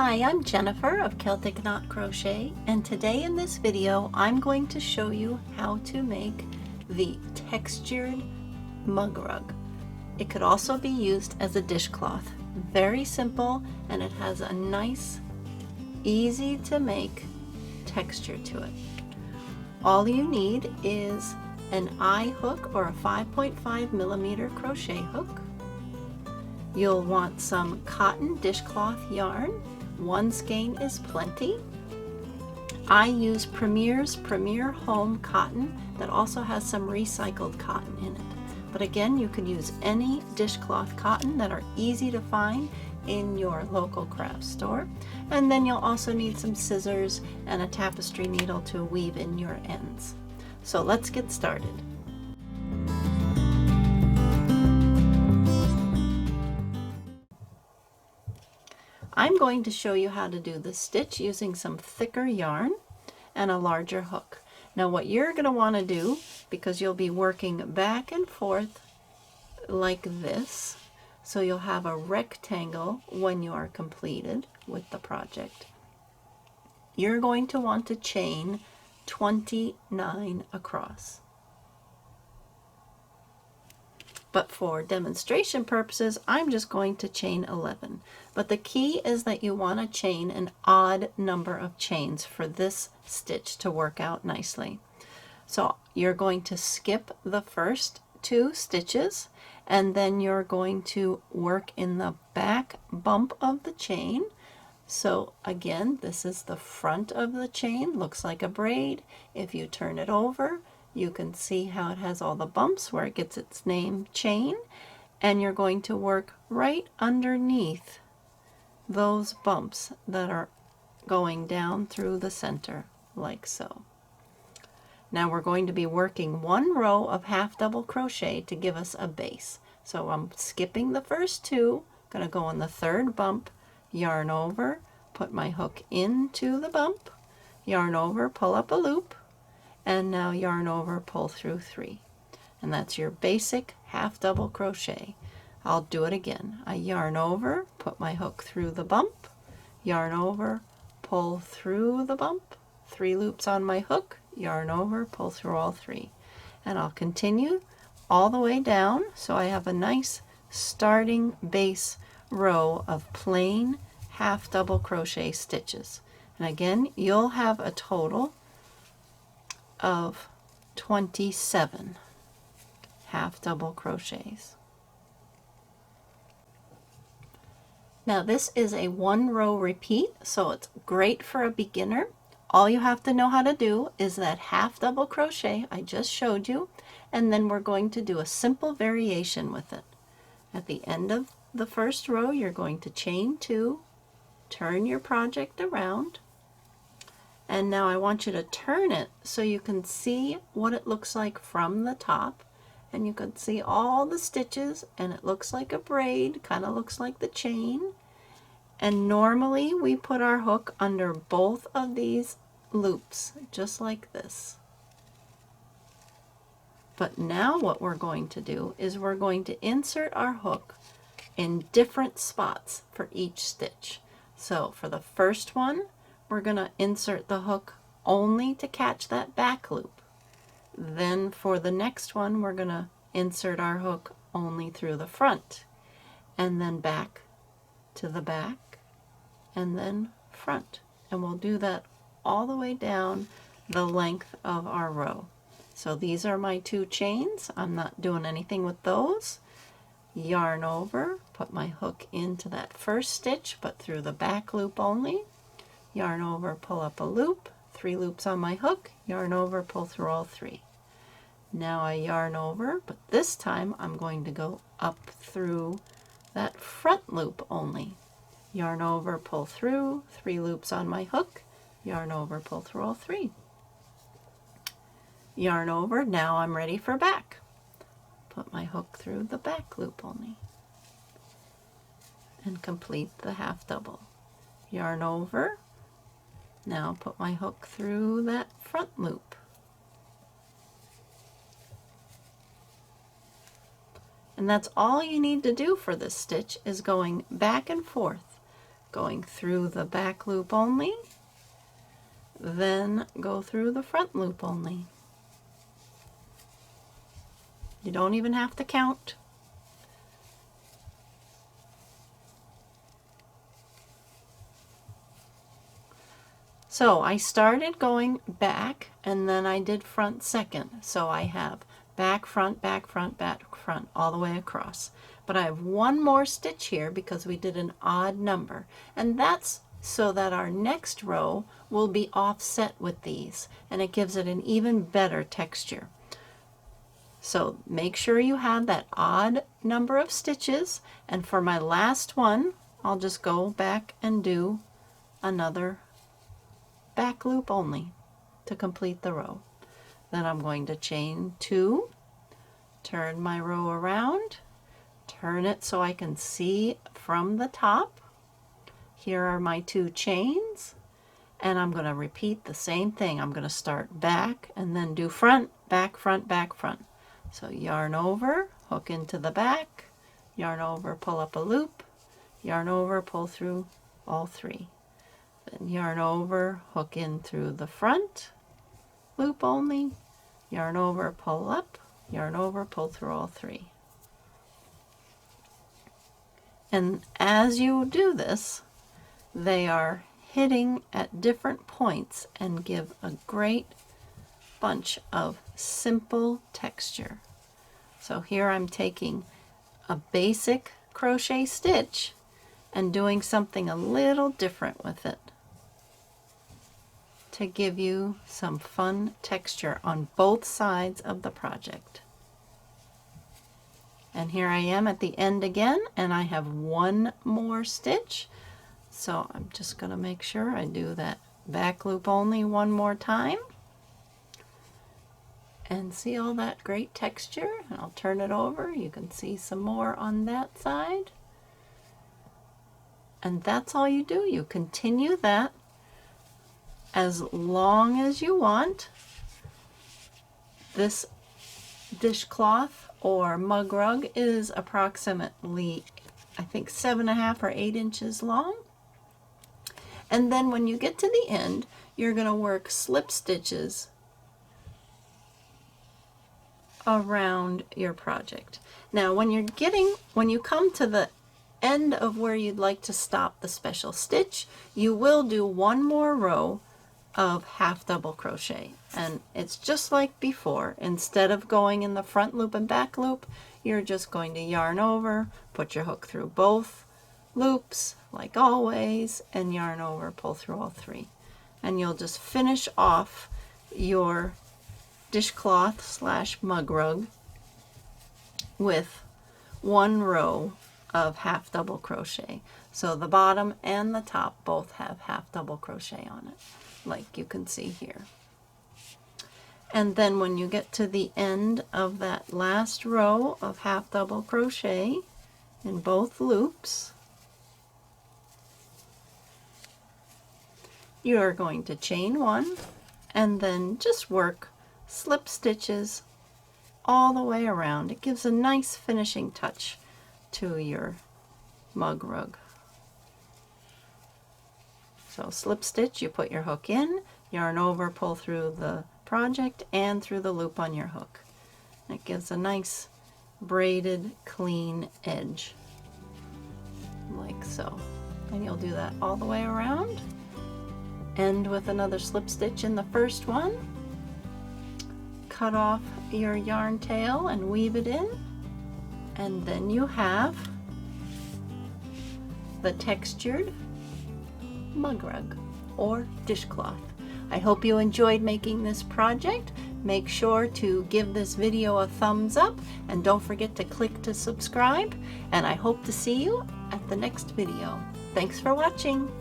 Hi, I'm Jennifer of Celtic Knot Crochet, and today in this video I'm going to show you how to make the textured mug rug. It could also be used as a dishcloth. Very simple, and it has a nice, easy to make texture to it. All you need is an eye hook or a 5.5 millimeter crochet hook. You'll want some cotton dishcloth yarn. 1 skein is plenty. I use Premier's Premier Home cotton that also has some recycled cotton in it. But again, you could use any dishcloth cotton that are easy to find in your local craft store. And then you'll also need some scissors and a tapestry needle to weave in your ends. So let's get started. I'm going to show you how to do the stitch using some thicker yarn and a larger hook. Now what you're going to want to do, because you'll be working back and forth like this, so you'll have a rectangle when you are completed with the project, you're going to want to chain 29 across. But for demonstration purposes, I'm just going to chain 11. But the key is that you want to chain an odd number of chains for this stitch to work out nicely. So you're going to skip the first 2 stitches, and then you're going to work in the back bump of the chain. So again, this is the front of the chain, looks like a braid. If you turn it over, you can see how it has all the bumps where it gets its name, chain, and you're going to work right underneath those bumps that are going down through the center, like so. Now we're going to be working 1 row of half double crochet to give us a base. So I'm skipping the first 2, going to go on the 3rd bump, yarn over, put my hook into the bump, yarn over, pull up a loop, and now yarn over, pull through 3. And that's your basic half double crochet. I'll do it again. I yarn over, put my hook through the bump, yarn over, pull through the bump, 3 loops on my hook, yarn over, pull through all 3. And I'll continue all the way down so I have a nice starting base row of plain half double crochet stitches. And again, you'll have a total of 27 half double crochets. Now this is a 1 row repeat, so it's great for a beginner. All you have to know how to do is that half double crochet I just showed you, and then we're going to do a simple variation with it. At the end of the first row, you're going to chain 2, turn your project around, and now I want you to turn it so you can see what it looks like from the top, and you can see all the stitches, and it looks like a braid, kind of looks like the chain. And normally we put our hook under both of these loops, just like this. But now what we're going to do is we're going to insert our hook in different spots for each stitch. So for the first one, we're going to insert the hook only to catch that back loop. Then for the next one, we're going to insert our hook only through the front, and then back to the back, and then front. And we'll do that all the way down the length of our row. So these are my 2 chains. I'm not doing anything with those. Yarn over, put my hook into that first stitch, but through the back loop only. Yarn over, pull up a loop, 3 loops on my hook, yarn over, pull through all 3. Now I yarn over, but this time I'm going to go up through that front loop only. Yarn over, pull through, 3 loops on my hook, yarn over, pull through all 3. Yarn over, now I'm ready for back. Put my hook through the back loop only and complete the half double. Yarn over, now put my hook through that front loop. And that's all you need to do for this stitch, is going back and forth going through the back loop only, then go through the front loop only. You don't even have to count. So I started going back and then I did front second. So I have back, front, back, front, back, front, all the way across. But I have one more stitch here because we did an odd number. And that's so that our next row will be offset with these. And it gives it an even better texture. So make sure you have that odd number of stitches. And for my last one, I'll just go back and do another back loop only to complete the row. Then I'm going to chain 2, turn my row around, turn it so I can see from the top. Here are my 2 chains, and I'm going to repeat the same thing. I'm going to start back and then do front, back, front, back, front. So yarn over, hook into the back, yarn over, pull up a loop, yarn over, pull through all 3. Then yarn over, hook in through the front, loop only, yarn over, pull up, yarn over, pull through all 3. And as you do this, they are hitting at different points and give a great bunch of simple texture. So here I'm taking a basic crochet stitch and doing something a little different with it to give you some fun texture on both sides of the project. And here I am at the end again, and I have one more stitch. So I'm just going to make sure I do that back loop only one more time. And see all that great texture? And I'll turn it over. You can see some more on that side. And that's all you do. You continue that as long as you want. This dishcloth or mug rug is approximately, I think, 7.5 or 8 inches long. And then when you get to the end, you're going to work slip stitches around your project. Now when you come to the end of where you'd like to stop the special stitch, you will do one more row of half double crochet, and it's just like before. Instead of going in the front loop and back loop, you're just going to yarn over, put your hook through both loops like always, and yarn over, pull through all 3, and you'll just finish off your dishcloth / mug rug with one row of half double crochet. So the bottom and the top both have half double crochet on it, like you can see here. And then when you get to the end of that last row of half double crochet in both loops, you are going to chain 1 and then just work slip stitches all the way around. It gives a nice finishing touch to your mug rug. So slip stitch, you put your hook in, yarn over, pull through the project and through the loop on your hook. It gives a nice braided, clean edge, like so. And you'll do that all the way around. End with another slip stitch in the first one. Cut off your yarn tail and weave it in, and then you have the textured mug rug or dishcloth. I hope you enjoyed making this project. Make sure to give this video a thumbs up and don't forget to click to subscribe, and I hope to see you at the next video. Thanks for watching.